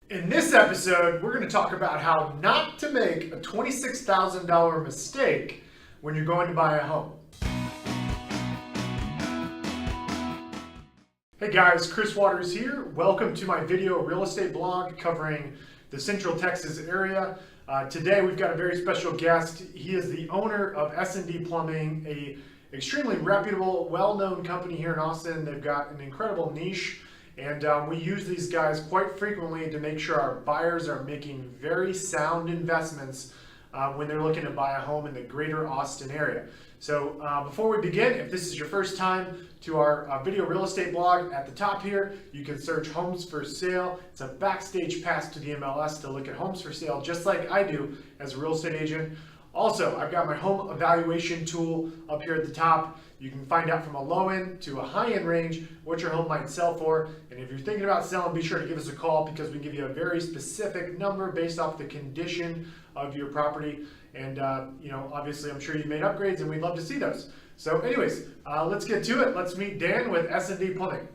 In this episode, we're going to talk about how not to make a $26,000 mistake when you're going to buy a home. Hey guys, ChrisWatters here. Welcome to my video real estate blog covering the Central Texas area. Today we've got a very special guest. He is the owner of S&D Plumbing, a extremely reputable, well-known company here in Austin. They've got an incredible niche. And we use these guys quite frequently to make sure our buyers are making very sound investments when they're looking to buy a home in the greater Austin area. So before we begin, if this is your first time to our video real estate blog, at the top here, you can search homes for sale. It's a backstage pass to the MLS to look at homes for sale, just like I do as a real estate agent. Also, I've got my home evaluation tool up here at the top. You can find out from a low end to a high end range what your home might sell for. And if you're thinking about selling, be sure to give us a call because we give you a very specific number based off the condition of your property. And obviously I'm sure you made upgrades and we'd love to see those. So anyways, let's get to it. Let's meet Dan with S&D Plumbing.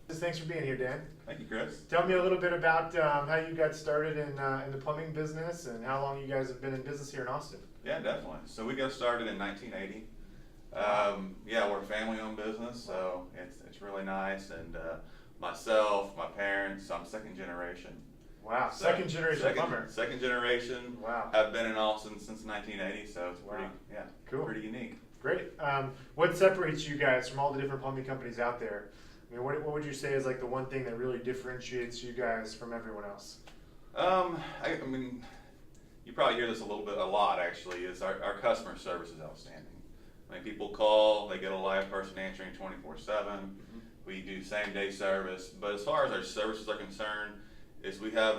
Thanks for being here, Dan. Thank you, Chris. Tell me a little bit about how you got started in the plumbing business and how long you guys have been in business here in Austin. Yeah, definitely. So we got started in 1980. Yeah, we're a family-owned business, so it's really nice. And myself, my parents, I'm second generation. Wow, So, second generation plumber. Second generation. Wow. I've been in Austin since 1980, so it's pretty, Cool. pretty unique. Great. What separates you guys from all the different plumbing companies out there? I mean, what would you say is like the one thing that really differentiates you guys from everyone else? I mean, you probably hear this a lot actually, is our customer service is outstanding. I mean, people call, they get a live person answering 24/7. We do same day service, but as far as our services are concerned, is we have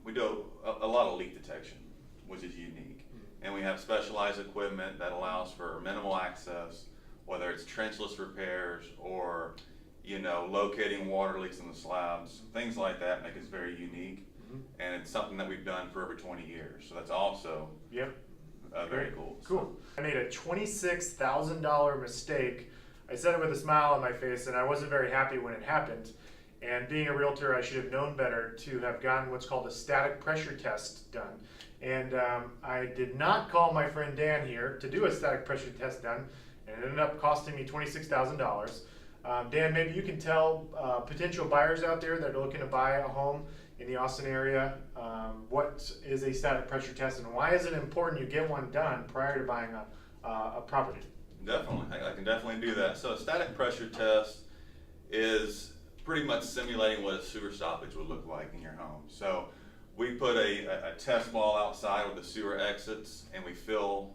we do a lot of leak detection, which is unique. And we have specialized equipment that allows for minimal access, whether it's trenchless repairs or locating water leaks in the slabs, things like that make us very unique. And it's something that we've done for over 20 years. So that's also very cool. Cool. I made a $26,000 mistake. I said it with a smile on my face, and I wasn't very happy when it happened. And being a realtor, I should have known better to have gotten what's called a static pressure test done. And I did not call my friend Dan here to do a static pressure test done, and it ended up costing me $26,000. Dan, maybe you can tell potential buyers out there that are looking to buy a home in the Austin area, what is a static pressure test and why is it important you get one done prior to buying a property? Definitely, I can definitely do that. So a static pressure test is pretty much simulating what a sewer stoppage would look like in your home. So we put a test wall outside with the sewer exits and we fill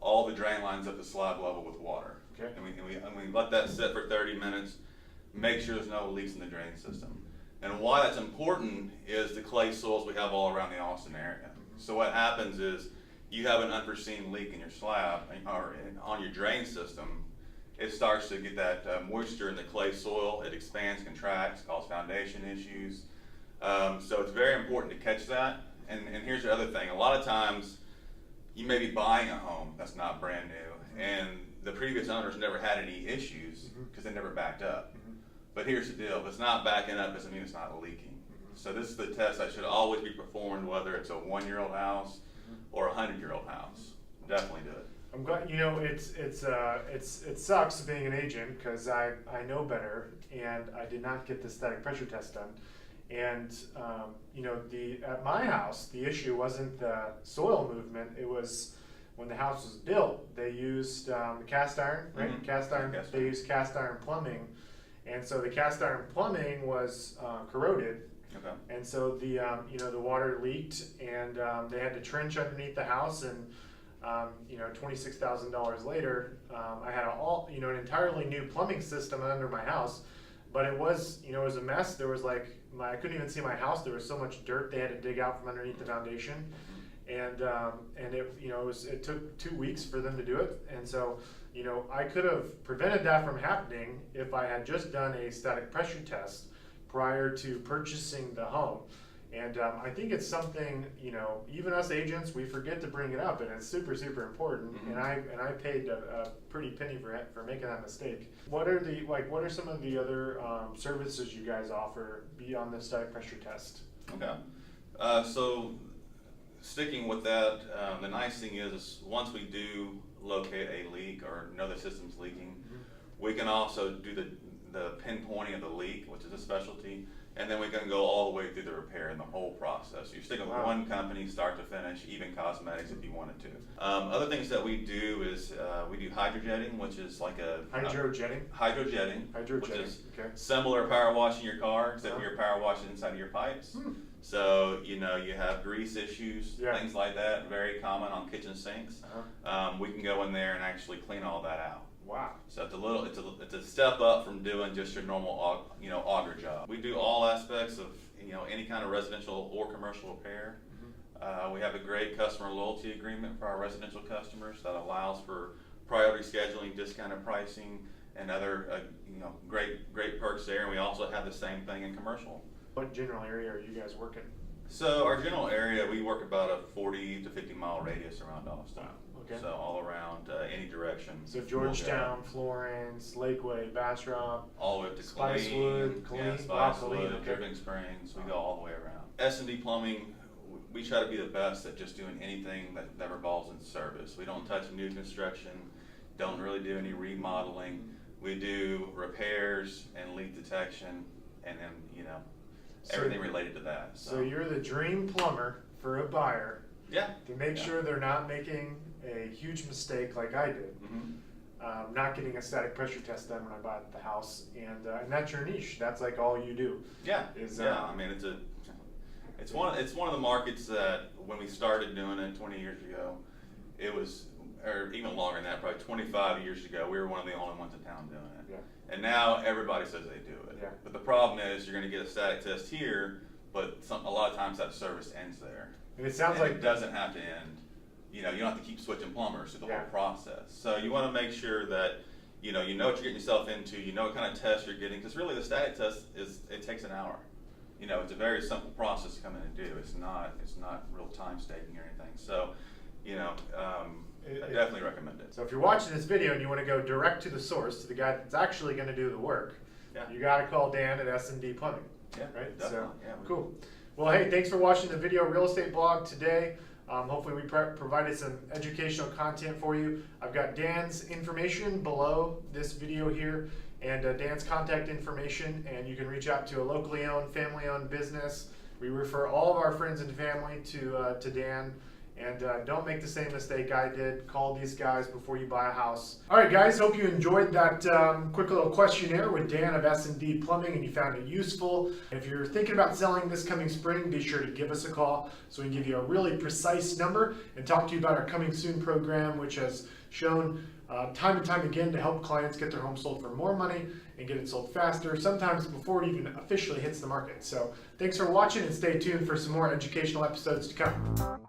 all the drain lines up to slab level with water. Okay. And we let that sit for 30 minutes, make sure there's no leaks in the drain system. And why that's important is the clay soils we have all around the Austin area. So what happens is you have an unforeseen leak in your slab or on your drain system, it starts to get that moisture in the clay soil, it expands, contracts, causes foundation issues. So it's very important to catch that. And here's the other thing, a lot of times you may be buying a home that's not brand new and the previous owners never had any issues because they never backed up. But here's the deal, if it's not backing up doesn't mean it's not leaking. So this is the test that should always be performed whether it's a 1-year-old house or a 100-year-old house. Definitely do it. I'm glad, it sucks being an agent because I know better and I did not get the static pressure test done. And at my house, the issue wasn't the soil movement, it was when the house was built, they used cast iron, right? Cast iron. They used cast iron plumbing. And so the cast iron plumbing was corroded, and so the the water leaked, and they had to trench underneath the house. And $26,000 later, I had an entirely new plumbing system under my house, but it was it was a mess. There was I couldn't even see my house. There was so much dirt they had to dig out from underneath the foundation, and it took 2 weeks for them to do it, and so. I could have prevented that from happening if I had just done a static pressure test prior to purchasing the home. And I think it's something, even us agents, we forget to bring it up, and it's super, super important. And I paid a pretty penny for making that mistake. What are some of the other services you guys offer beyond the static pressure test? Okay. So sticking with that, the nice thing is once we do locate a leak or know the system's leaking, we can also do the pinpointing of the leak, which is a specialty, and then we can go all the way through the repair and the whole process. You stick with one company, start to finish, even cosmetics if you wanted to. Other things that we do is we do hydrojetting, which is like a hydrojetting, which is similar power washing your car, except you're power washing inside of your pipes. So you have grease issues, things like that, very common on kitchen sinks. We can go in there and actually clean all that out. Wow. So it's a step up from doing just your normal auger job. We do all aspects of any kind of residential or commercial repair. We have a great customer loyalty agreement for our residential customers that allows for priority scheduling, discounted pricing, and other great perks there. And we also have the same thing in commercial. What general area are you guys working? So our general area, we work about a 40 to 50 mile radius around Austin. Wow. Okay. So all around any direction. So Georgetown, Florence, Lakeway, Bastrop, all the way up to Spicewood, Spicewood, Dripping Springs. We go all the way around. S&D Plumbing, we try to be the best at just doing anything that revolves in service. We don't touch new construction, don't really do any remodeling. We do repairs and leak detection, and then everything related to that. So you're the dream plumber for a buyer. Yeah. To make sure they're not making a huge mistake like I did. Not getting a static pressure test done when I bought the house, and that's your niche. That's like all you do. Yeah. I mean, it's one of the markets that when we started doing it 20 years ago, it was, or even longer than that, probably 25 years ago, we were one of the only ones in town doing it. Yeah. And now everybody says they do it. Yeah. But the problem is you're going to get a static test here, but a lot of times that service ends there. And it sounds like it doesn't have to end. You don't have to keep switching plumbers through the whole process. So you want to make sure that you know what you're getting yourself into. You know what kind of test you're getting, because really the static test it takes an hour. It's a very simple process to come in and do. It's not real time staking or anything. So I definitely recommend it. So if you're watching this video and you want to go direct to the source, to the guy that's actually going to do the work, you got to call Dan at S&D Plumbing. Yeah, right. Definitely. Cool. Well, hey, thanks for watching the video Real Estate Blog today. Hopefully we provided some educational content for you. I've got Dan's information below this video here, and Dan's contact information, and you can reach out to a locally owned, family owned business. We refer all of our friends and family to Dan. And don't make the same mistake I did. Call these guys before you buy a house. All right, guys, hope you enjoyed that quick little questionnaire with Dan of S&D Plumbing and you found it useful. If you're thinking about selling this coming spring, be sure to give us a call so we can give you a really precise number and talk to you about our Coming Soon program, which has shown time and time again to help clients get their home sold for more money and get it sold faster, sometimes before it even officially hits the market. So thanks for watching, and stay tuned for some more educational episodes to come.